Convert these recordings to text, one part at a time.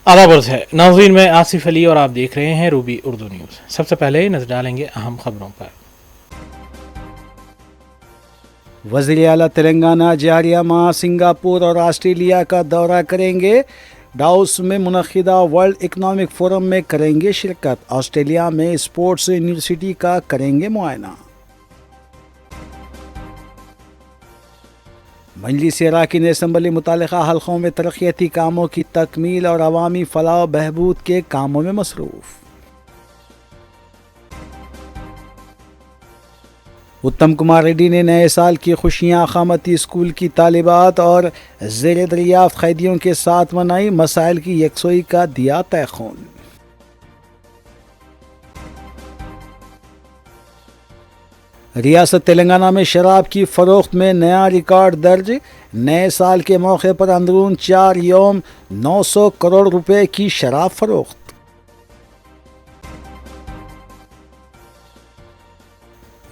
आदाब है नाज़रीन, मैं आसिफ अली और आप देख रहे हैं रूबी उर्दू न्यूज़। सबसे पहले नजर डालेंगे अहम खबरों पर। वज़ीर आला तेलंगाना जारिया माह सिंगापुर और ऑस्ट्रेलिया का दौरा करेंगे। डाउस में मुनक़िदा वर्ल्ड इकनॉमिक फोरम में करेंगे शिरकत। ऑस्ट्रेलिया में स्पोर्ट्स यूनिवर्सिटी का करेंगे मुआयना। मजलिस अरकान असम्बली मुतल्लिक़ा हल्क़ों में तरक्याती कामों की तकमील और अवामी फलाह बहबूद के कामों में मसरूफ़। उत्तम कुमार रेड्डी ने नए साल की खुशियां अखामती स्कूल की तालिबात और ज़ेर दरियाफ्त कैदियों के साथ मनाई। मसाइल की यकसोई का दिया तयख़ून। रियासत तेलंगाना में शराब की फ़रोख्त में नया रिकॉर्ड दर्ज। नए साल के मौके पर अंदरून 4 यौम 900 करोड़ रुपए की शराब फ़रोख्त।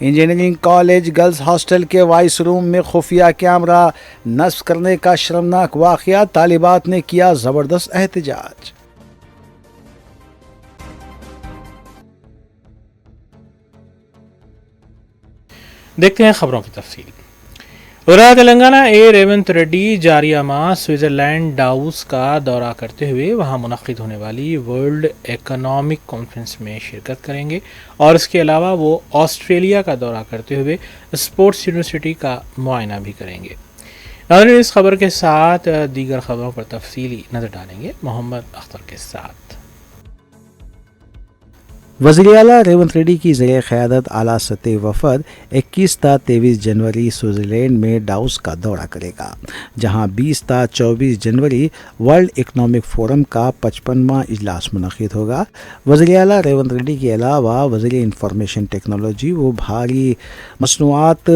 इंजीनियरिंग कॉलेज गर्ल्स हॉस्टल के वाइस रूम में खुफिया कैमरा नस्ब करने का शर्मनाक वाक़या। तालिबात ने किया ज़बरदस्त एहतजाज। देखते हैं खबरों की तफसील। वज़ीर तेलंगाना रेवंत रेड्डी जारिया माह स्विट्ज़रलैंड डाउस का दौरा करते हुए वहां मुनक़्क़िद होने वाली वर्ल्ड इकनॉमिक कॉन्फ्रेंस में शिरकत करेंगे और इसके अलावा वो ऑस्ट्रेलिया का दौरा करते हुए स्पोर्ट्स यूनिवर्सिटी का मुआयना भी करेंगे। नाज़रीन, इस खबर के साथ दीगर खबरों पर तफसीली नज़र डालेंगे मोहम्मद अख्तर के साथ। वज़ीर आला रेवंत रेड्डी की ज़रिए क़यादत आला सतह वफ़द 21 ता 23 जनवरी स्विट्ज़रलैंड में डाउस का दौरा करेगा, जहां 20 ता 24 जनवरी वर्ल्ड इकनॉमिक फोरम का 55वां इजलास मुनक़्क़िद होगा। वज़ीर आला रेवंत रेड्डी के अलावा वज़ीर इंफॉर्मेशन टेक्नोलॉजी व भारी मसनूआत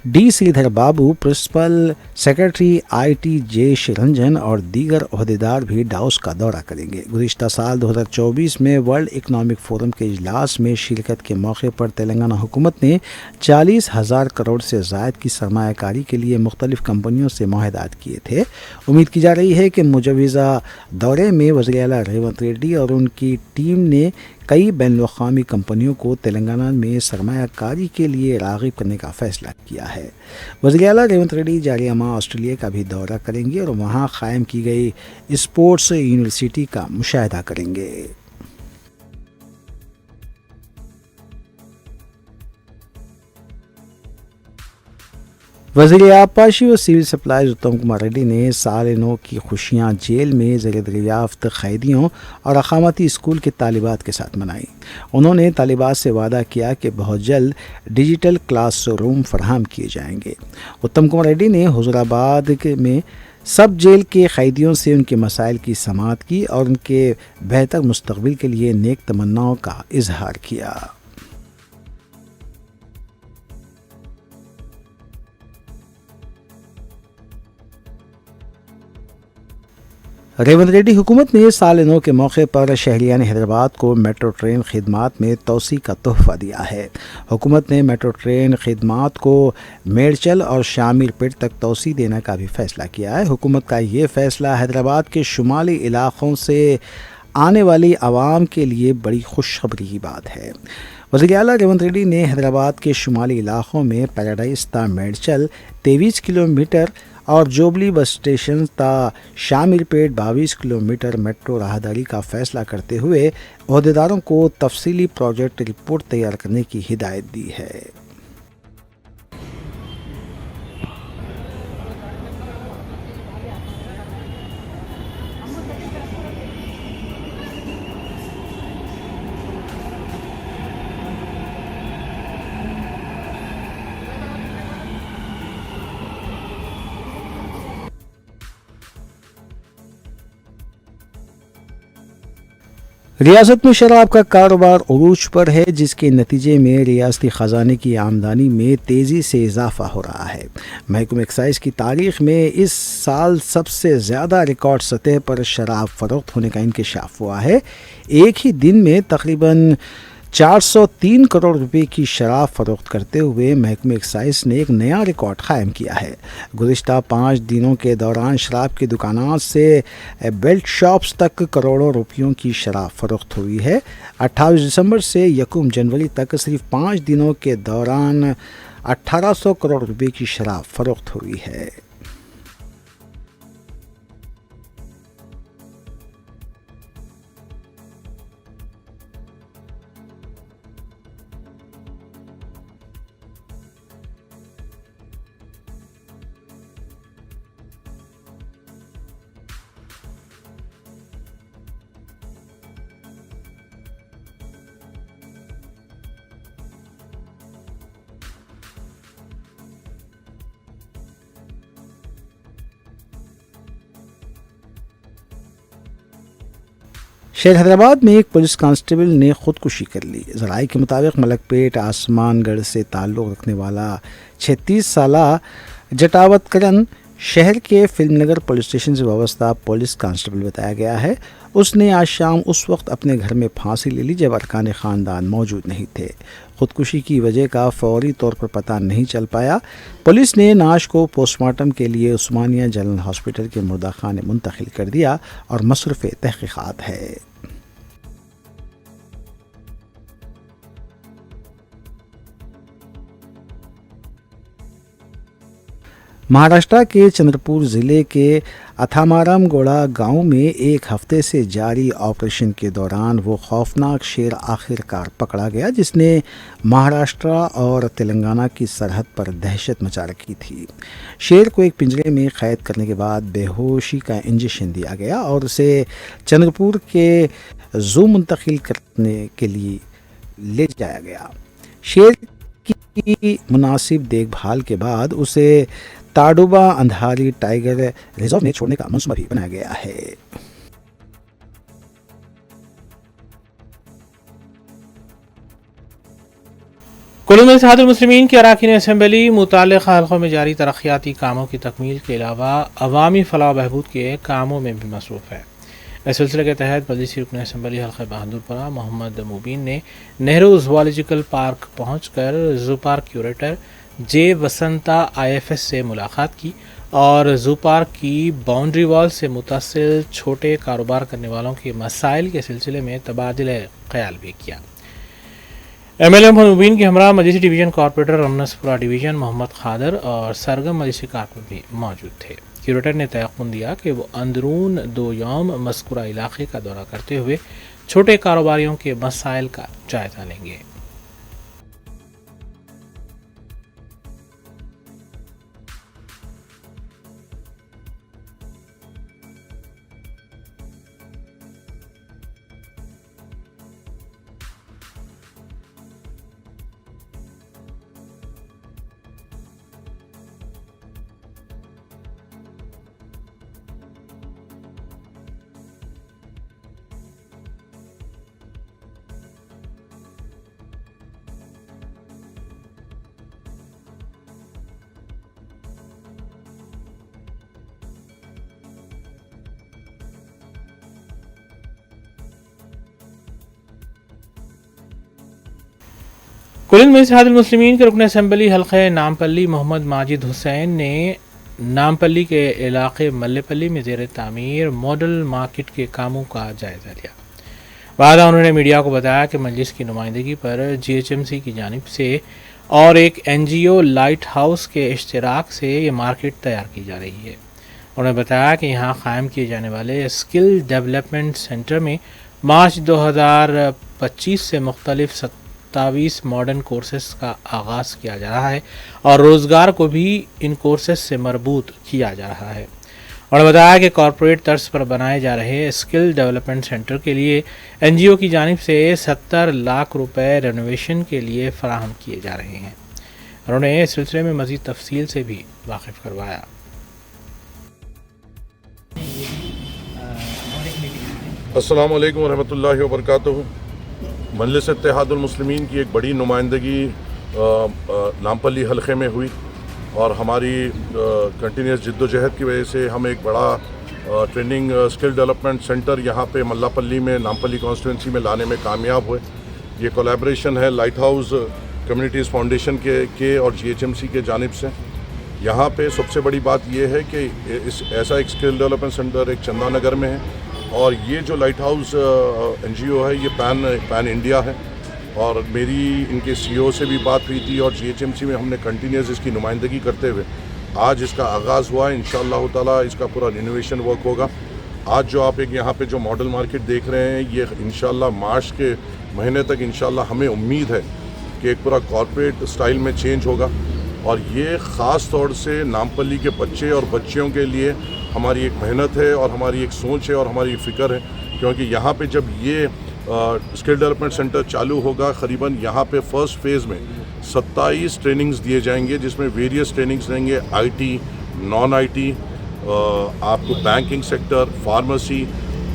D Sridhar Babu, principal secretary IT Jayesh Ranjan और दीगर ओहदेदार भी डाउस का दौरा करेंगे। गुज़िश्ता साल 2024 में वर्ल्ड इकनॉमिक फोरम के इजलास में शिरकत के मौके पर तेलंगाना हुकूमत ने 40,000 करोड़ से ज़ायद की सरमायाकारी के लिए मुख्तलिफ कंपनियों से मुआहदात किए थे। उम्मीद की जा रही है कि मुजवज़ा दौरे में वज़ीर आला रेवंत रेड्डी और उनकी टीम ने कई बैनुल-अक़वामी कंपनियों को तेलंगाना में सरमायाकारी के लिए राग़िब करने का फ़ैसला किया है। वज़ीर आला रेवंत रेड्डी जारिया माह ऑस्ट्रेलिया का भी दौरा करेंगे और वहाँ क़ायम की गई स्पोर्ट्स यूनिवर्सिटी का मुशाहिदा करेंगे। वज़ीर आबपाशी व सिविल सप्लाईज उत्तम कुमार रेड्डी ने साल नौ की खुशियाँ जेल में ज़ेर दरियाफ्त कैदियों और अक़ामती स्कूल के तालिबात के साथ मनाई। उन्होंने तालिबात से वादा किया कि बहुत जल्द डिजिटल क्लास रूम फराहम किए जाएंगे। उत्तम कुमार रेड्डी ने हुज़ूराबाद में सब जेल के कैदियों से उनके मसाइल की समाअत की और उनके बेहतर मुस्तक़बिल के लिए नेक तमन्नाओं का इजहार किया। रेवंत रेड्डी हुकूमत ने साल नौ के मौके पर शहरियान हैदराबाद को मेट्रो ट्रेन खिदमात में तोसी का तोहफ़ा दिया है। हुकूमत ने मेट्रो ट्रेन खिदमात को मेडचल और शामिरपेट तक तोसी देने का भी फ़ैसला किया है। हुकूमत का ये फ़ैसला हैदराबाद के शुमाली इलाक़ों से आने वाली आवाम के लिए बड़ी खुशखबरी की बात है। वज़ीर आला रेवंत रेड्डी ने हैदराबाद के शुमाली इलाक़ों में पैराडाइज ता मेडचल 23 किलोमीटर और जोबली बस स्टेशन ता शामिरपेट 22 किलोमीटर मेट्रो राहदारी का फ़ैसला करते हुए ओहदेदारों को तफसीली प्रोजेक्ट रिपोर्ट तैयार करने की हिदायत दी है। रियासत में शराब का कारोबार उरूज पर है, जिसके नतीजे में रियासती ख़जाने की आमदनी में तेज़ी से इजाफा हो रहा है। महकमा एक्साइज़ की तारीख़ में इस साल सबसे ज़्यादा रिकॉर्ड सतह पर शराब फ़रोख्त होने का इंकशाफ हुआ है। एक ही दिन में तकरीबन 403 करोड़ रुपए की शराब फरोख्त करते हुए महकमे एक्साइज ने एक नया रिकॉर्ड कायम किया है। गुज़िश्ता 5 दिनों के दौरान शराब की दुकानात से बेल्ट शॉप्स तक करोड़ों रुपयों की शराब फरोख्त हुई है। 28 दिसंबर से 1 जनवरी तक सिर्फ 5 दिनों के दौरान 1800 करोड़ रुपए की शराब फरोख्त हुई है। शेर हैदराबाद में एक पुलिस कांस्टेबल ने खुदकुशी कर ली। ज़राए के मुताबिक मलकपेट आसमानगढ़ से ताल्लुक़ रखने वाला 36 साला जटावत करण शहर के फिल्मनगर पुलिस स्टेशन से वाबस्ता पुलिस कांस्टेबल बताया गया है। उसने आज शाम उस वक्त अपने घर में फांसी ले ली जब अरकान ख़ानदान मौजूद नहीं थे। खुदकुशी की वजह का फौरी तौर पर पता नहीं चल पाया। पुलिस ने नाश को पोस्टमार्टम के लिए उस्मानिया जनरल हॉस्पिटल के मुर्दा खाने मुंतकिल कर दिया और मसरूफ़ तहक़ीक़ात है। महाराष्ट्र के चंद्रपुर ज़िले के अथामारामगोड़ा गांव में एक हफ्ते से जारी ऑपरेशन के दौरान वो खौफनाक शेर आखिरकार पकड़ा गया जिसने महाराष्ट्र और तेलंगाना की सरहद पर दहशत मचा रखी थी। शेर को एक पिंजरे में कैद करने के बाद बेहोशी का इंजेक्शन दिया गया और उसे चंद्रपुर के जू मुंतकिल करने के लिए ले जाया गया। शेर की मुनासिब देखभाल के बाद उसे ताडुबा अंधारी टाइगर रिजर्व में छोड़ने का मंसूबा भी बनाया गया है। कुल्लू में इत्तेहादुल मुस्लिमीन की अरकान असम्बली मुताल्लिक़ा हल्क़ों में जारी तरक्याती कामों की तकमील के अलावा अवामी फलाह बहबूद के कामों में भी मसरूफ़ है। इस सिलसिले के तहत मजलिसी रुकन असम्बली हल्क़ा बहादुरपुरा मोहम्मद मुबीन ने नेहरू ज़ूलॉजिकल पार्क पहुँचकर ज़ू पार्क क्यूरेटर जे वसंता IFS से मुलाकात की और ज़ू पार्क की बाउंड्री वॉल से मुतसिल छोटे कारोबार करने वालों के मसाइल के सिलसिले में तबादिला ख्याल भी किया। MLA मुबीन के हमरा मजलिसी डिवीज़न कॉर्पोरेटर रमनसपुरा डिवीज़न मोहम्मद खादर और सरगम मजलिसी कारकुन भी मौजूद थे। क्यूरेटर ने तयक़ुन दिया कि वो अंदरून 2 यौम मज़कूरा इलाक़े का दौरा करते हुए छोटे कारोबारियों के मसाइल का जायज़ा लेंगे। कुल्लू में इत्तेहादुल मुस्लिमीन के रुकन असम्बली हल्क़े नामपल्ली मोहम्मद माजिद हुसैन ने नामपल्ली के इलाके मल्लेपल्ली में ज़ेर तामीर मॉडल मार्केट के कामों का जायज़ा लिया। बाद उन्होंने मीडिया को बताया कि मजलिस की नुमाइंदगी पर GHMC की जानिब से और एक NGO लाइट हाउस के इश्तिराक से ये मार्केट तैयार की जा रही है। उन्होंने बताया कि यहाँ कायम किए जाने वाले स्किल डेवलपमेंट सेंटर में मार्च 2025 से मुख्तलिफ 27 मॉडर्न कोर्सेस का आगाज़ किया जा रहा है और रोज़गार को भी इन कोर्सेस से मरबूत किया जा रहा है। उन्होंने बताया कि कॉरपोरेट तर्ज पर बनाए जा रहे स्किल डेवलपमेंट सेंटर के लिए NGO की जानिब से 70 लाख रुपए रेनोवेशन के लिए फराहम किए जा रहे हैं। उन्होंने इस सिलसिले में मज़ीद तफसील से भी वाकिफ़ करवाया। अस्सलामु अलैकुम वरहमतुल्लाहि वबरकातुहू। मजलिस इत्तेहादुल मुस्लिमीन की एक बड़ी नुमाइंदगी नामपल्ली हल्के में हुई और हमारी कंटिन्यूस जद्दोजहद की वजह से हम एक बड़ा ट्रेनिंग स्किल डेवलपमेंट सेंटर यहाँ पे मल्लापल्ली में नामपल्ली कॉन्स्टिट्यूंसी में लाने में कामयाब हुए। ये कोलैबोरेशन है लाइट हाउस कम्युनिटीज़ फाउंडेशन के और GHMC के जानिब से। यहाँ पे सबसे बड़ी बात ये है कि ऐसा एक स्किल डेवलपमेंट सेंटर एक चंदा नगर में है और ये जो लाइट हाउस NGO है ये पैन इंडिया है और मेरी इनके CEO से भी बात हुई थी और GHMC में हमने कंटिन्यूस इसकी नुमाइंदगी करते हुए आज इसका आगाज़ हुआ है। इंशाअल्लाह ताला इसका पूरा रिनोवेशन वर्क होगा। आज जो आप एक यहाँ पे जो मॉडल मार्केट देख रहे हैं ये इंशाअल्लाह मार्च के महीने तक इंशाअल्लाह हमें उम्मीद है कि एक पूरा कॉर्पोरेट स्टाइल में चेंज होगा और ये ख़ास तौर से नामपल्ली के बच्चे और बच्चियों के लिए हमारी एक मेहनत है और हमारी एक सोच है और हमारी फ़िक्र है, क्योंकि यहाँ पे जब ये स्किल डेवलपमेंट सेंटर चालू होगा करीबन यहाँ पे फर्स्ट फेज़ में 27 ट्रेनिंग्स दिए जाएंगे जिसमें वेरियस ट्रेनिंग्स रहेंगे IT, नॉन IT, आपको बैंकिंग सेक्टर, फार्मेसी,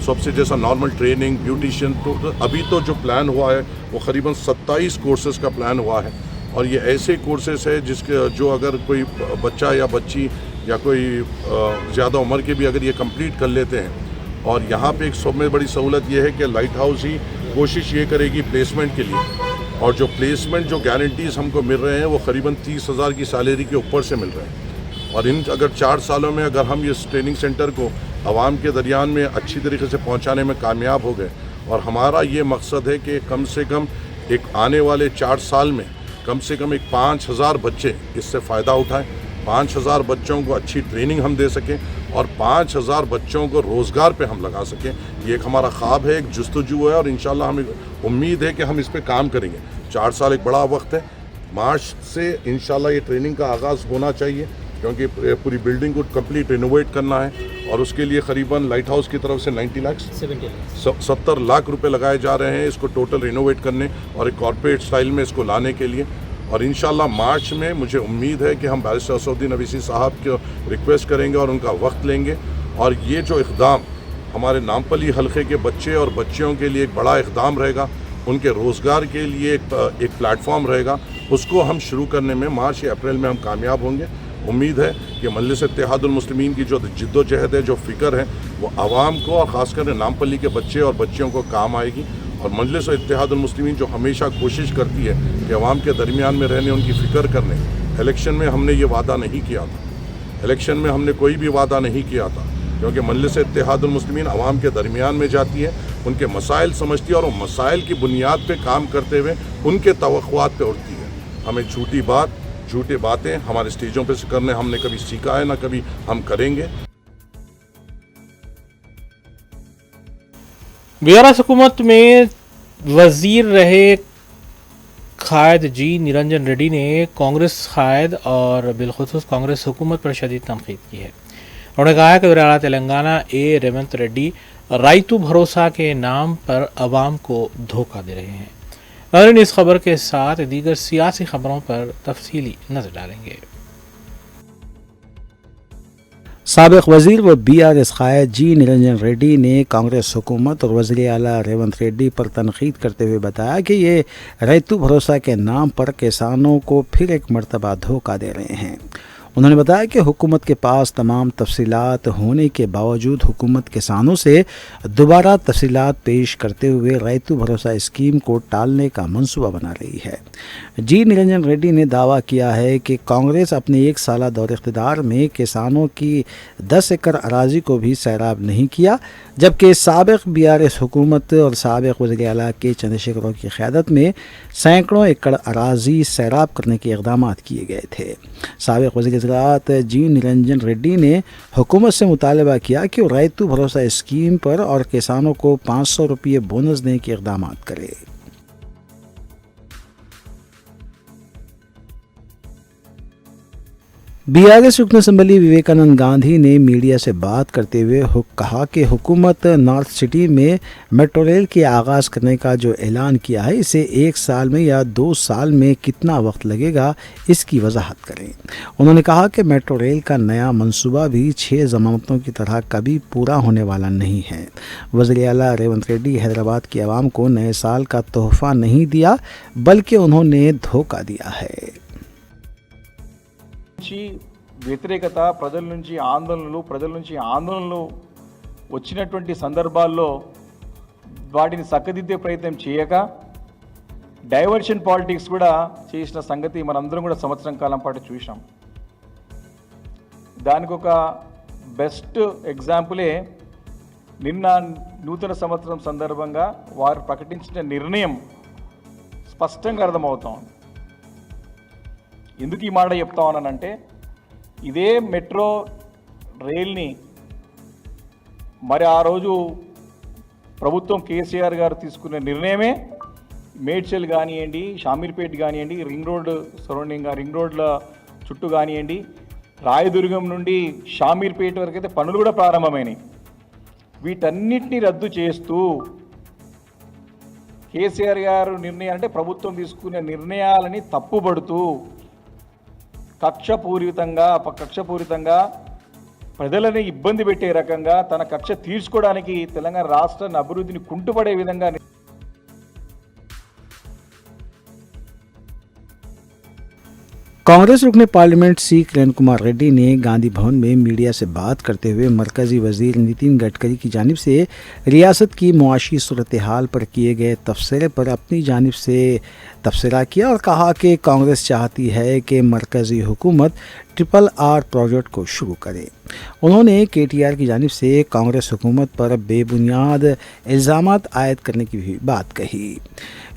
सबसे जैसा नॉर्मल ट्रेनिंग, ब्यूटिशियन। तो अभी तो जो प्लान हुआ है वो करीबन 27 कोर्सेज़ का प्लान हुआ है और ये ऐसे कोर्सेज़ है जिसके जो अगर कोई बच्चा या बच्ची या कोई ज़्यादा उम्र के भी अगर ये कंप्लीट कर लेते हैं और यहाँ पे एक सबसे बड़ी सहूलत ये है कि लाइट हाउस ही कोशिश ये करेगी प्लेसमेंट के लिए और जो प्लेसमेंट जो गारंटीज़ हमको मिल रहे हैं वो करीबन 30,000 की सैलरी के ऊपर से मिल रहे हैं और इन अगर 4 सालों में अगर हम इस ट्रेनिंग सेंटर को आवाम के दरमियान में अच्छी तरीके से पहुँचाने में कामयाब हो गए और हमारा ये मकसद है कि कम से कम एक आने वाले 4 साल में कम से कम एक 5,000 बच्चे इससे फ़ायदा उठाएं, 5,000 बच्चों को अच्छी ट्रेनिंग हम दे सकें और 5,000 बच्चों को रोज़गार पे हम लगा सकें। ये एक हमारा ख्वाब है, एक जुस्तजू है और इंशाल्लाह हमें उम्मीद है कि हम इस पे काम करेंगे। 4 साल एक बड़ा वक्त है, मार्च से इंशाल्लाह ये ट्रेनिंग का आगाज़ होना चाहिए क्योंकि पूरी बिल्डिंग को कंप्लीट रिनोवेट करना है और उसके लिए करीबन लाइट हाउस की तरफ से 70 लाख रुपए लगाए जा रहे हैं इसको टोटल रिनोवेट करने और एक कॉर्पोरेट स्टाइल में इसको लाने के लिए। और इंशाल्लाह मार्च में मुझे उम्मीद है कि हम बैरिस्टर असदुद्दीन अवीसी साहब को रिक्वेस्ट करेंगे और उनका वक्त लेंगे और ये जो इक़दाम हमारे नामपल्ली हलके के बच्चे और बच्चियों के लिए एक बड़ा इक़दाम रहेगा, उनके रोज़गार के लिए एक प्लेटफॉर्म रहेगा, उसको हम शुरू करने में मार्च या अप्रैल में हम कामयाब होंगे। उम्मीद है कि मजलिस इत्तेहादुल मुस्लिमीन की जो जिद्दोजहद है, जो फ़िक्र है, वो आवाम को और ख़ासकर नामपल्ली के बच्चे और बच्चियों को काम आएगी और मजलिस इत्तेहादुल मुस्लिमीन जो हमेशा कोशिश करती है कि आवाम के दरमियान में रहने, उनकी फ़िक्र करने। इलेक्शन में हमने ये वादा नहीं किया था, इलेक्शन में हमने कोई भी वादा नहीं किया था क्योंकि मजलिस इत्तेहादुल मुस्लिमीन आवाम के दरमियान में जाती है, उनके मसाइल समझती है और वो मसाइल की बुनियाद पे काम करते हुए उनके तवक्कुआत पे उड़ती है। हमें झूठी बातें हमारे स्टेजों पे से करने हमने कभी सीखा है ना कभी हम करेंगे। बीआरएस हुकूमत में वजीर रहे कायद जी निरंजन रेड्डी ने कांग्रेस कायद और बिलखुसूस कांग्रेस हुकूमत पर शदीद तनकीद की है। उन्होंने कहा कि वज़ीर-ए-आला तेलंगाना रेवंत रेड्डी रायतू भरोसा के नाम पर अवाम को धोखा दे रहे हैं। और इस खबर के साथ दीगर सियासी खबरों पर तफसीली नजर डालेंगे। साबिक वजीर व BRS कायद जी निरंजन रेड्डी ने कांग्रेस हुकूमत और वज़ीर आला रेवंत रेड्डी पर तनकीद करते हुए बताया कि ये रैतू भरोसा के नाम पर किसानों को फिर एक मरतबा धोखा दे रहे हैं। उन्होंने बताया कि हुकूमत के पास तमाम तफसीलात होने के बावजूद हुकूमत किसानों से दोबारा तफसीलात पेश करते हुए रैतू भरोसा स्कीम को टालने का मंसूबा बना रही है। जी निरंजन रेड्डी ने दावा किया है कि कांग्रेस अपने 1 साला दौर इख्तिदार में किसानों की 10 एकड़ अराजी को भी सैराब नहीं किया, जबकि साबिक BRS हुकूमत और साबिक वज़ीर आला के चंद्रशेखर की क़यादत में सैकड़ों एकड़ अराजी सैराब करने के इक़दाम किए गए थे। साबिक वज़ीर जी निरंजन रेड्डी ने हुकूमत से मुतालबा किया कि वो रैतू भरोसा स्कीम पर और किसानों को 500 रुपये बोनस देने के इक़दाम करे। BRS रुकन असम्बली विवेकानंद गांधी ने मीडिया से बात करते हुए कहा कि हुकूमत नॉर्थ सिटी में मेट्रो रेल के आगाज़ करने का जो ऐलान किया है इसे 1 साल में या 2 साल में कितना वक्त लगेगा इसकी वजाहत करें। उन्होंने कहा कि मेट्रो रेल का नया मंसूबा भी 6 ज़मानतों की तरह कभी पूरा होने वाला नहीं है। वज़ीर आला रेवंत रेड्डी हैदराबाद की आवाम को नए साल का तोहफ़ा नहीं दिया बल्कि उन्होंने धोखा दिया है। వ్యతిరేకత ప్రజల నుంచి ఆందోళనలు వచ్చినటువంటి సందర్భాల్లో వాటిని చక్కదిద్దే ప్రయత్నం చేయక డైవర్షన్ పాలిటిక్స్ కూడా చేసిన సంగతి మనందరం కూడా సంవత్సరం కాలం పాటు చూసాం. దానికి ఒక బెస్ట్ ఎగ్జాంపులే నిన్న నూతన సంవత్సరం సందర్భంగా వారు ప్రకటించిన నిర్ణయం స్పష్టంగా అర్థమవుతాం. ఎందుకు ఈ మాట చెప్తా ఉన్నానంటే, ఇదే మెట్రో రైల్ని మరి ఆ రోజు ప్రభుత్వం కేసీఆర్ గారు తీసుకున్న నిర్ణయమే మేడ్చల్ కానివ్వండి, షామీర్పేట్ కానివ్వండి, రింగ్ రోడ్ సరౌండింగ్ రింగ్ రోడ్ల చుట్టూ కానివ్వండి, రాయదుర్గం నుండి షామీర్పేట వరకు అయితే పనులు కూడా ప్రారంభమైనాయి. వీటన్నిటిని రద్దు చేస్తూ కేసీఆర్ గారు నిర్ణయం అంటే ప్రభుత్వం తీసుకునే నిర్ణయాలని తప్పుపడుతూ కక్షపూరితంగా ప్రజలని ఇబ్బంది పెట్టే రకంగా తన కక్ష తీర్చుకోవడానికి తెలంగాణ రాష్ట్రాన్ని అభివృద్ధిని కుంటుపడే విధంగా कांग्रेस रुकने पार्लियामेंट सी किरण कुमार रेड्डी ने गांधी भवन में मीडिया से बात करते हुए मरकजी वजीर नितिन गडकरी की जानिब से रियासत की मुआशी सूरत हाल पर किए गए तबसरे पर अपनी जानिब से तबसरा किया और कहा कि कांग्रेस चाहती है कि मरकजी हुकूमत RRR प्रोजेक्ट को शुरू करे। उन्होंने KTR की जानिब से कांग्रेस हुकूमत पर बेबुनियाद इल्ज़ामात आयद करने की भी बात कही।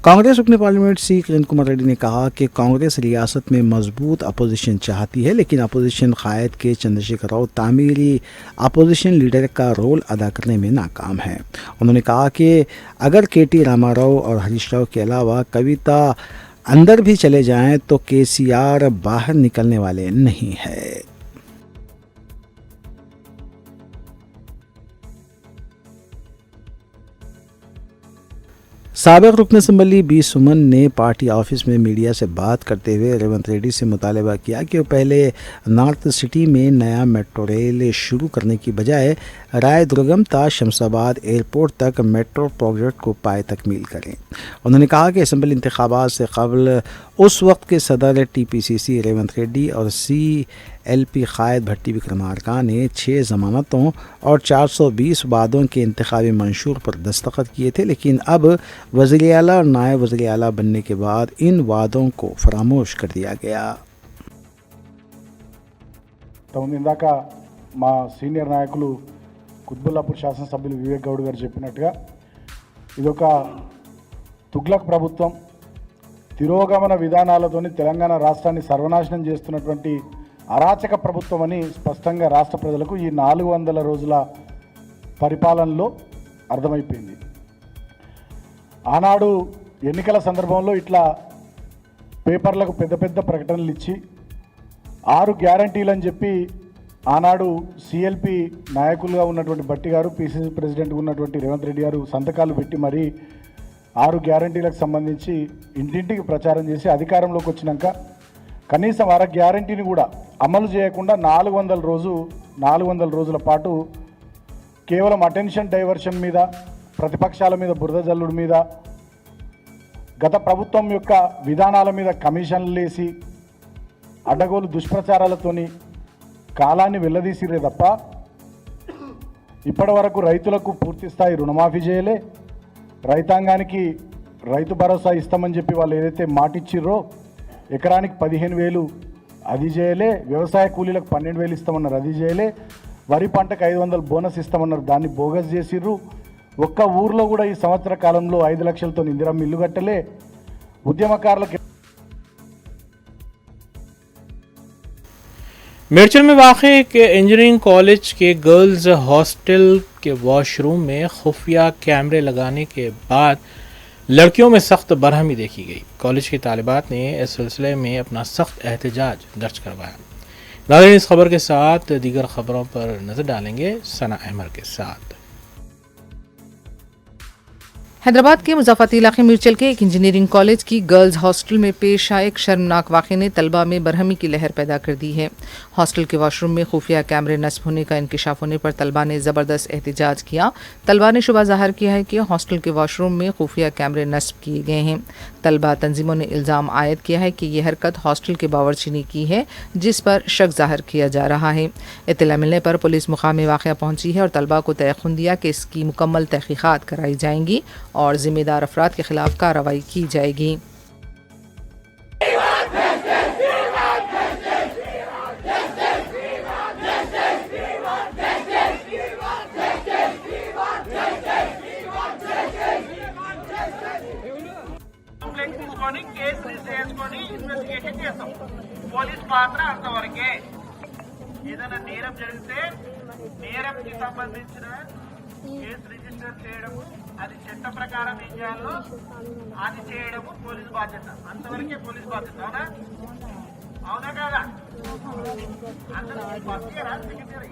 कांग्रेस रुकने पार्लियामेंट सी किरण कुमार रेड्डी ने कहा कि कांग्रेस रियासत में मजबूत अपोजिशन चाहती है, लेकिन अपोजिशन कायद के चंद्रशेखर राव तामीरी अपोजिशन लीडर का रोल अदा करने में नाकाम है। उन्होंने कहा कि अगर KT रामाराव और हरीश राव के अलावा कविता अंदर भी चले जाएं तो KCR बाहर निकलने वाले नहीं है। साबिक रुकन असम्बली बी सुमन ने पार्टी ऑफिस में मीडिया से बात करते हुए रेवंत रेड्डी से मुतालबा किया कि वो पहले नॉर्थ सिटी में नया मेट्रो रेल शुरू करने की बजाय रायदुर्गम ता शमशाबाद एयरपोर्ट तक मेट्रो प्रोजेक्ट को पाए तकमील करें। उन्होंने कहा कि असम्बली इंतखाबात से कबल उस वक्त के सदर TPCC रेवंत रेड्डी और CLP कायद भट्टी विक्रमार्का ने 6 जमानतों और 420 वादों के इंतखाबी मंशूर पर दस्तखत किए थे, लेकिन अब वज़ीर आला और नायब वज़ीर आला बनने के बाद इन वादों को फरामोश कर दिया गया। ఇందాక మా సీనియర్ నాయకులు కుత్బుల్లాపూర్ శాసనసభ్యులు వివేక్ గౌడ్ గారు చెప్పినట్టుగా ఇదొక తుగ్లక్ ప్రభుత్వం తిరోగమన విధానాలతోని తెలంగాణ రాష్ట్రాన్ని సర్వనాశనం చేస్తున్నటువంటి అరాచక ప్రభుత్వం అని స్పష్టంగా రాష్ట్ర ప్రజలకు ఈ 400 రోజుల పరిపాలనలో అర్థమైపోయింది. ఆనాడు ఎన్నికల సందర్భంలో ఇట్లా పేపర్లకు పెద్ద పెద్ద ప్రకటనలు ఇచ్చి 6 గ్యారంటీలు అని చెప్పి ఆనాడు CLP నాయకులుగా ఉన్నటువంటి భట్టి గారు, PCC ప్రెసిడెంట్గా ఉన్నటువంటి రేవంత్ రెడ్డి గారు సంతకాలు పెట్టి మరి 6 గ్యారంటీలకు సంబంధించి ఇంటింటికి ప్రచారం చేసి అధికారంలోకి వచ్చినాక కనీసం 6 గ్యారంటీని కూడా అమలు చేయకుండా 400 రోజుల పాటు కేవలం అటెన్షన్ డైవర్షన్ మీద, ప్రతిపక్షాల మీద బురద జల్లుడు మీద, గత ప్రభుత్వం యొక్క విధానాల మీద కమిషన్లు వేసి అడ్డగోలు దుష్ప్రచారాలతోని కాలాన్ని వెళ్ళదీసిరే తప్ప ఇప్పటి వరకు రైతులకు పూర్తి స్థాయి రుణమాఫీ చేయలే, రైతాంగానికి రైతు భరోసా ఇస్తామని చెప్పి వాళ్ళు ఏదైతే మాటిచ్చిర్రో ఎకరానికి 15,000 అది చేయలే, వ్యవసాయ కూలీలకు 12,000 ఇస్తామన్నారు అది చేయలే, వరి పంటకు 500 బోనస్ ఇస్తామన్నారు దాన్ని బోగస్ చేసిర్రు, ఒక్క ఊర్లో కూడా ఈ సంవత్సర కాలంలో 5 లక్షలతో ఇందిరమ్మ ఇల్లు కట్టలే, ఉద్యమకారులకు मेरचल में वाक़ एक इंजीनियरिंग कॉलेज के गर्ल्स हॉस्टल के वॉशरूम में खुफिया कैमरे लगाने के बाद लड़कियों में सख्त बरहमी देखी गई। कॉलेज की तालिबात ने इस सिलसिले में अपना सख्त एहतजाज दर्ज करवाया। नाज़रीन, इस खबर के साथ दीगर खबरों पर नज़र डालेंगे सना अहमद के साथ। हैदराबाद के मुज़ाफ़ाती इलाके मिर्चल के एक इंजीनियरिंग कॉलेज की गर्ल्स हॉस्टल में पेश आए एक शर्मनाक वाक़े ने तलबा में बरहमी की लहर पैदा कर दी है। हॉस्टल के वॉशरूम में खुफिया कैमरे नस्ब होने का इंकशाफ होने पर तलबा ने ज़बरदस्त एहतजाज किया। तलबा ने शुबा ज़ाहिर किया है कि हॉस्टल के वॉशरूम में खुफिया कैमरे नस्ब किए गए हैं। तलबा तंजीमों ने इल्ज़ाम आयद किया है कि यह हरकत हॉस्टल के बावर्ची ने की है, जिस पर शक ज़ाहिर किया जा रहा है। इत्तला मिलने पर पुलिस मुकाम वाक़या पहुंची है और तलबा को तयख़ुन दिया कि इसकी मुकम्मल तहक़ीक़ात कराई जाएंगी और ज़िम्मेदार अफराद के ख़िलाफ़ कार्रवाई की जाएगी। పాత్ర అంతవరకే. ఏదైనా నేరం జరిగితే నేరంకి సంబంధించిన కేసు రిజిస్టర్ చేయడము, అది చట్ట ప్రకారం ఏం చేయాలో అది చేయడము పోలీసు బాధ్యత. అంతవరకే పోలీసు బాధ్యత. అవునా అవునా కాదా? అందరూ ఫస్ట్ ఇయరా సెకండ్ ఇయర్?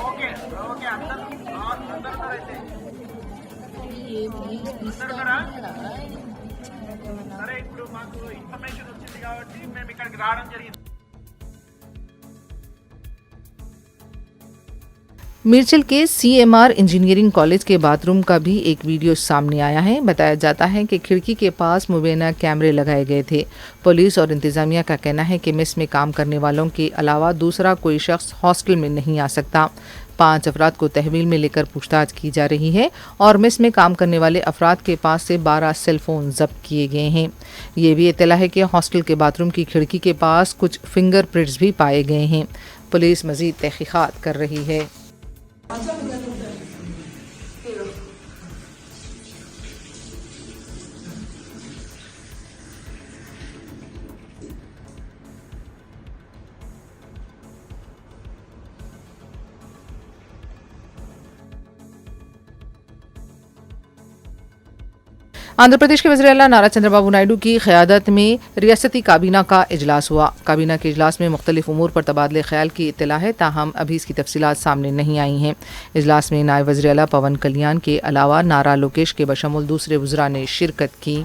ఓకే ఓకే అందరూ అయితే సరే. ఇప్పుడు మాకు ఇన్ఫర్మేషన్ వచ్చింది కాబట్టి మేము ఇక్కడికి రావడం జరిగింది. मिर्चिल के सीएमआर इंजीनियरिंग कॉलेज के बाथरूम का भी एक वीडियो सामने आया है। बताया जाता है कि खिड़की के पास मुबैना कैमरे लगाए गए थे। पुलिस और इंतजामिया का कहना है कि मेस में काम करने वालों के अलावा दूसरा कोई शख्स हॉस्टल में नहीं आ सकता। 5 अफराद को तहवील में लेकर पूछताछ की जा रही है और मेस में काम करने वाले अफराद के पास से 12 सेलफोन जब्त किए गए हैं। ये भी इत्तला है कि हॉस्टल के बाथरूम की खिड़की के पास कुछ फिंगरप्रिंट्स भी पाए गए हैं। पुलिस मजीद तहकीकात कर रही है। आंध्र प्रदेश के वज़ीर आला नारा चंद्रबाबू नायडू की क़यादत में रियासती काबीना का इजलास हुआ। काबीना के इजलास में मुख्तलिफ उमूर पर तबादले ख्याल की इत्तला है, ताहम अभी इसकी तफसीलात सामने नहीं आई हैं। इजलास में नायब वज़ीर आला पवन कल्याण के अलावा नारा लोकेश के बशमुल दूसरे वज़रा ने शिरकत की।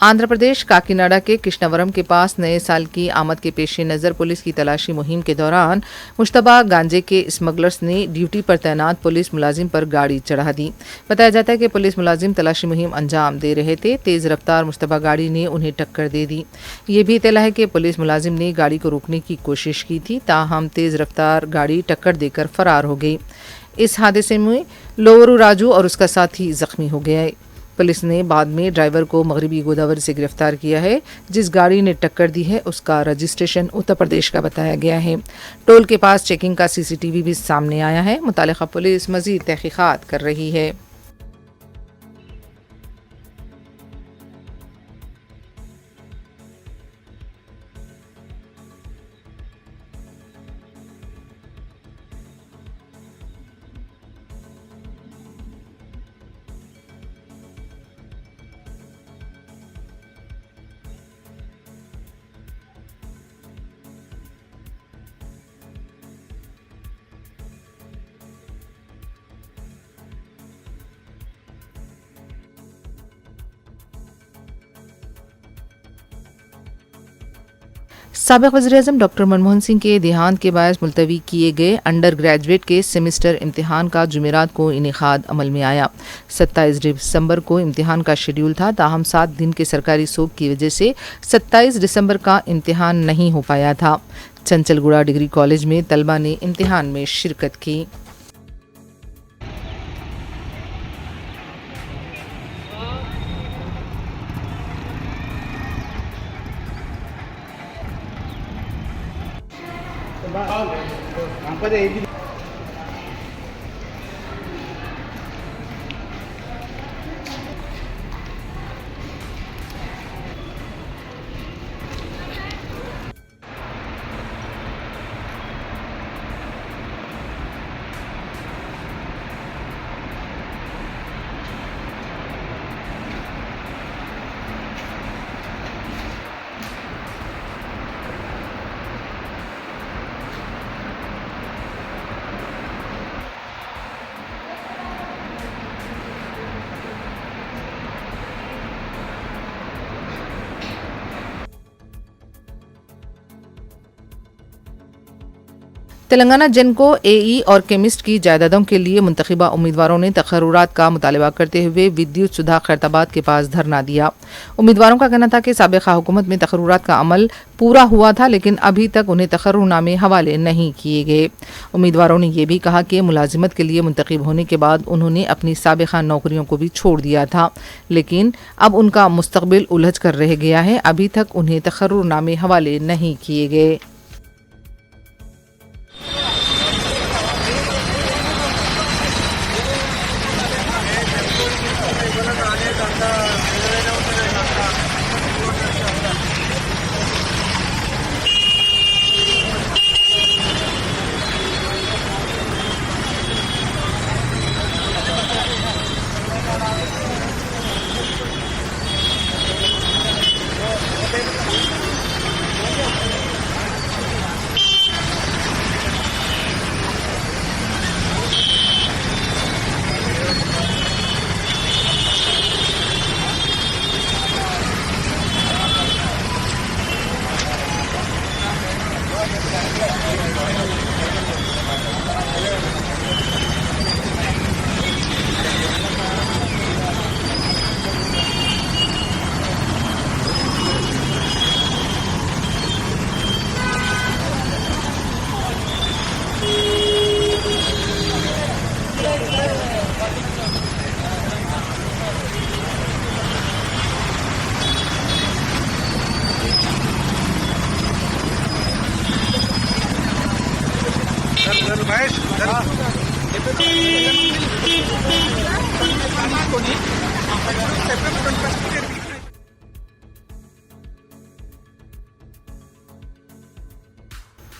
आंध्र प्रदेश काकीनाडा के कृष्णवरम के पास नए साल की आमद के पेश नज़र पुलिस की तलाशी मुहिम के दौरान मुश्तबा गांजे के स्मगलर्स ने ड्यूटी पर तैनात पुलिस मुलाजिम पर गाड़ी चढ़ा दी। बताया जाता है कि पुलिस मुलाजिम तलाशी मुहिम अंजाम दे रहे थे। तेज़ रफ्तार मुश्तबा गाड़ी ने उन्हें टक्कर दे दी। ये भी इत्तला है कि पुलिस मुलाजिम ने गाड़ी को रोकने की कोशिश की थी, ताहम तेज़ रफ्तार गाड़ी टक्कर देकर फरार हो गई। इस हादसे में लोवरू राजू और उसका साथी जख्मी हो गया। पुलिस ने बाद में ड्राइवर को मगरबी गोदावरी से गिरफ्तार किया है। जिस गाड़ी ने टक्कर दी है उसका रजिस्ट्रेशन उत्तर प्रदेश का बताया गया है। टोल के पास चेकिंग का सीसीटीवी भी सामने आया है। मुतालिका पुलिस मजीद तहकीकात कर रही है। साबिक़ वज़ीर-ए-आज़म डॉक्टर मनमोहन सिंह के देहांत के बायस मुलतवी किए गए अंडर ग्रेजुएट के सेमेस्टर इम्तिहान का जुमेरात को इनेकाद अमल में आया। 27 दिसंबर को इम्तिहान का शेड्यूल था, ताहम 7 दिन के सरकारी सोग की वजह से 27 दिसंबर का इम्तिहान नहीं हो पाया था। चंचलगुड़ा डिग्री कॉलेज में तलबा ने इम्तिहान में शिरकत की। तेलंगाना जेनको एई और केमिस्ट की जायदादों के लिए मुंतखबा उम्मीदवारों ने तकर्रुरात का मुतालबा करते हुए विद्युत सुधा खैरताबाद के पास धरना दिया। उम्मीदवारों का कहना था कि साबिका हुकूमत में तकर्रुरात का अमल पूरा हुआ था, लेकिन अभी तक उन्हें तकर्रुरनामे हवाले नहीं किए गए। उम्मीदवारों ने यह भी कहा कि मुलाजिमत के लिए मुंतखब होने के बाद उन्होंने अपनी साबिका नौकरियों को भी छोड़ दिया था, लेकिन अब उनका मुस्तकबिल उलझ कर रह गया है। अभी तक उन्हें तकर्रुरनामे हवाले नहीं किए गए।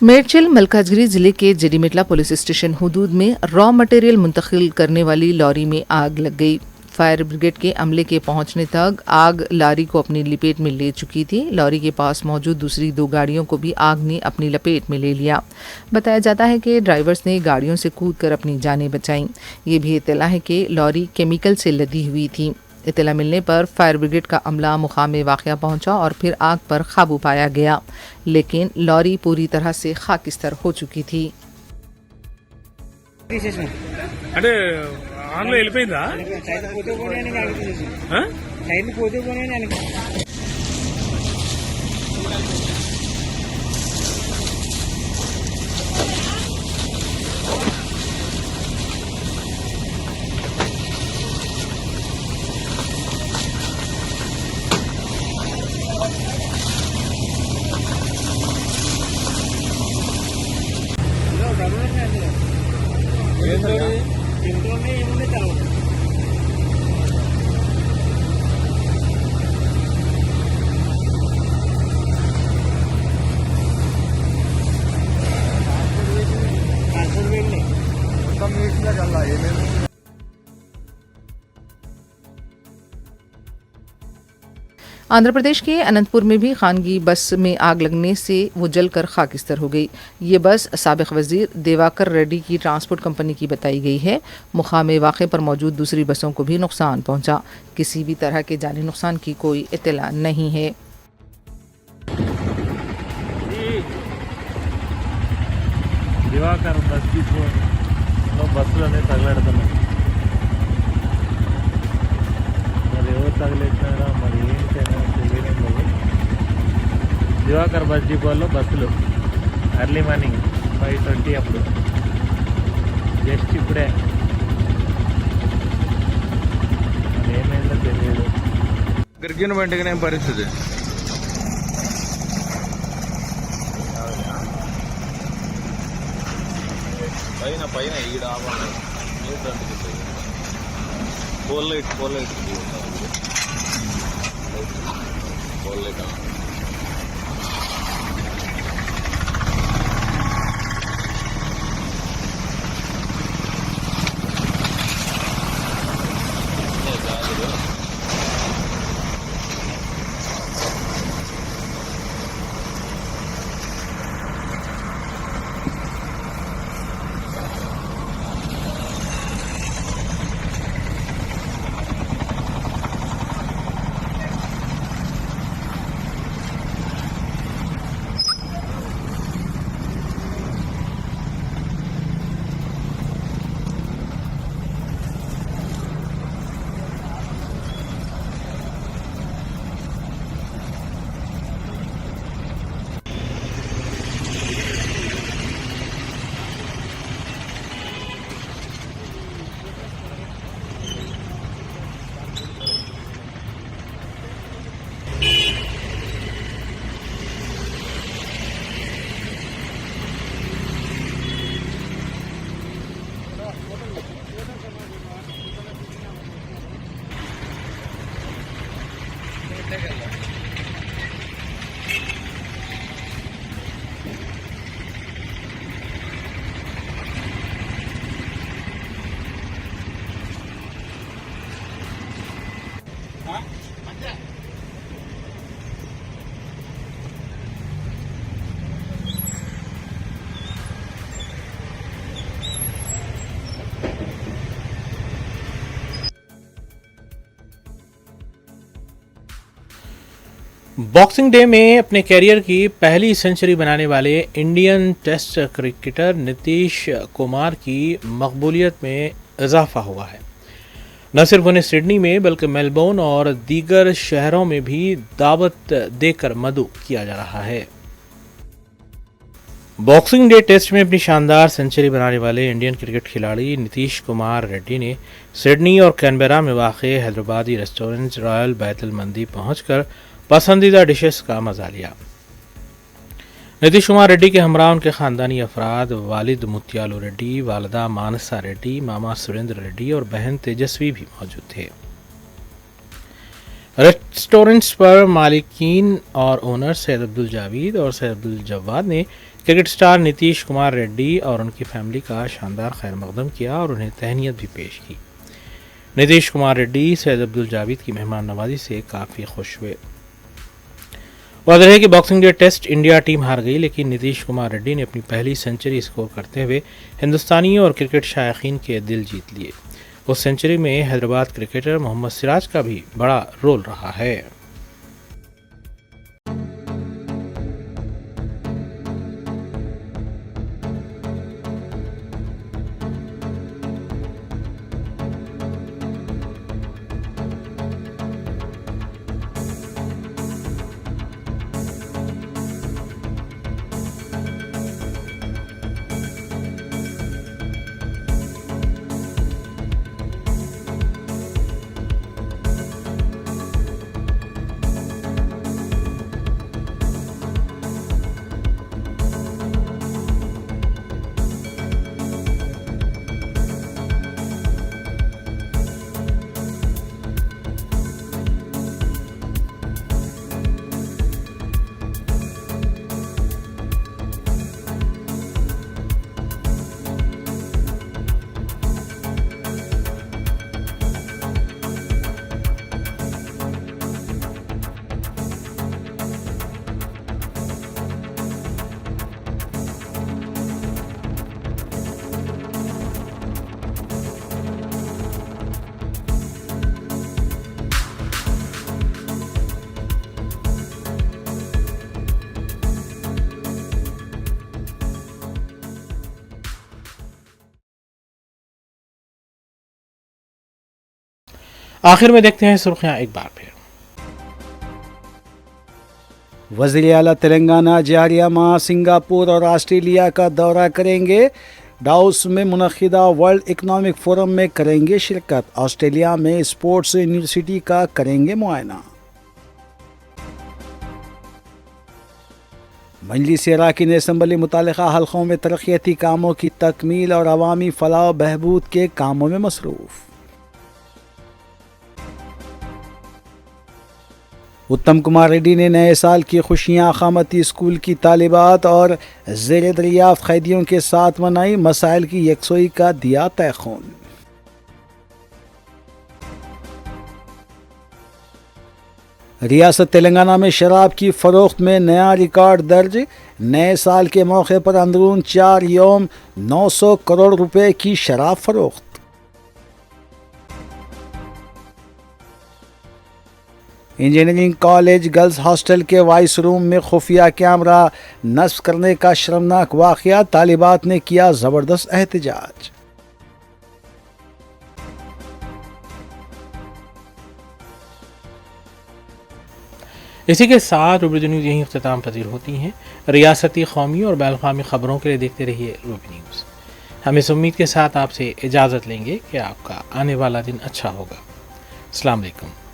मेडचल मलकाजगिरी जिले के जेडीमेटला पुलिस स्टेशन हुदूद में रॉ मटेरियल मुंतकिल करने वाली लॉरी में आग लग गई। फायर ब्रिगेड के अमले के पहुंचने तक आग लॉरी को अपनी लपेट में ले चुकी थी। लॉरी के पास मौजूद दूसरी 2 गाड़ियों को भी आग ने अपनी लपेट में ले लिया। बताया जाता है कि ड्राइवर्स ने गाड़ियों से कूदकर अपनी जानें बचाईं। ये भी इत्तला है कि लॉरी केमिकल से लदी हुई थी। इत्तला मिलने पर फायर ब्रिगेड का अमला मुकाम वाक़या पहुंचा और फिर आग पर काबू पाया गया, लेकिन लॉरी पूरी तरह से खाकिस्तर हो चुकी थी। అంటే ఆన్లో వెళ్ళిపోయిందా? आंध्र प्रदेश के अनंतपुर में भी खानगी बस में आग लगने से वो जलकर खाकिस्तर हो गई। ये बस साबिक वजीर देवाकर रेड्डी की ट्रांसपोर्ट कंपनी की बताई गई है। मुकाम वाक़े पर मौजूद दूसरी बसों को भी नुकसान पहुंचा। किसी भी तरह के जानी नुकसान की कोई इत्तला नहीं है। దివాకర్ బస్ బస్సులోనే తగలడుతున్నాయి. మరి ఎవరు తగిలేసినారో మరి ఏంటైనా తెలియడం లేదు. దివాకర్ బస్ డిపోలో బస్సులు ఎర్లీ మార్నింగ్ 5:20 అప్పుడు జస్ట్ ఇప్పుడే మరి ఏమైందో తెలియదు. గిరిగిన వెంటనే పరిస్థితి పైన ఈడ పోల్ లైట్ बॉक्सिंग डे में अपने कैरियर की पहली सेंचुरी बनाने वाले Indian test cricketer Nitish Kumar की मकबूलियत में इजाफा हुआ है। न सिर्फ उन्हें सिडनी में बल्कि मेलबोर्न और दीगर शहरों में भी दावत देकर मदऊ किया जा रहा है। बॉक्सिंग डे टेस्ट में अपनी शानदार सेंचुरी बनाने वाले इंडियन क्रिकेट खिलाड़ी नीतीश कुमार रेड्डी ने सिडनी और कैनबेरा में वाक़े हैदराबादी रेस्टोरेंट रॉयल बैतुल मंदी पहुंचकर पसंदीदा डिशेस का मजा लिया। नीतीश कुमार रेड्डी के हमरा उनके खानदानी अफराद वालिद मुत्यालू रेड्डी, वालदा मानसा रेड्डी, मामा सुरेंद्र रेड्डी और बहन तेजस्वी भी मौजूद थे। रेस्टोरेंट्स पर मालिकीन और ओनर सैयद अब्दुल जावेद और सैयद अब्दुल जवाद ने क्रिकेट स्टार नीतीश कुमार रेड्डी और उनकी फैमिली का शानदार खैर मकदम किया और उन्हें तहनीत भी पेश की। नीतीश कुमार रेड्डी सैयद अब्दुल जावेद की मेहमान नवाजी से काफ़ी खुश हुए। वाज़ेह है कि boxing day test India team हार गई, लेकिन नीतीश कुमार रेड्डी ने अपनी पहली सेंचुरी स्कोर करते हुए हिंदुस्तानी और क्रिकेट शायकीन के दिल जीत लिए। उस सेंचुरी में हैदराबाद क्रिकेटर मोहम्मद सिराज का भी बड़ा रोल रहा है। आखिर में देखते हैं सुर्खियां एक बार फिर। वज़ीर आला तेलंगाना जारिया माह सिंगापुर और ऑस्ट्रेलिया का दौरा करेंगे। डाउस में मुनक़िदा वर्ल्ड इकनॉमिक फोरम में करेंगे शिरकत। ऑस्ट्रेलिया में स्पोर्ट्स यूनिवर्सिटी का करेंगे मुआयना। मजलिस अराकीन असम्बली मुतालिका हल्कों में तरक्याती कामों की तकमील और अवामी फलाह बहबूद के कामों में मसरूफ़। उत्तम कुमार रेड्डी ने नए साल की खुशियां अखामती स्कूल की तालिबात और ज़ेर दरियाफ्त कैदियों के साथ मनाई। मसाइल की यकसोई का दिया तयख़ून। रियासत तेलंगाना में शराब की फ़रोख्त में नया रिकॉर्ड दर्ज। नए साल के मौके पर अंदरून 4 यौम 900 करोड़ रुपए की शराब फरोख्त। इंजीनियरिंग कॉलेज गर्ल्स हॉस्टल के वाइस रूम में खुफिया कैमरा नस्ब करने का शर्मनाक वाक़या। तालिबात ने किया ज़बरदस्त एहतजाज। इसी के साथ रूबी न्यूज़ यहीं इख्तिताम पजीर होती हैं। रियासती, कौमी और बैनुल-अक़वामी ख़बरों के लिए देखते रहिए रूबी न्यूज़। हम इस उम्मीद के साथ आपसे इजाज़त लेंगे कि आपका आने वाला दिन अच्छा होगा। अस्सलाम वालेकुम।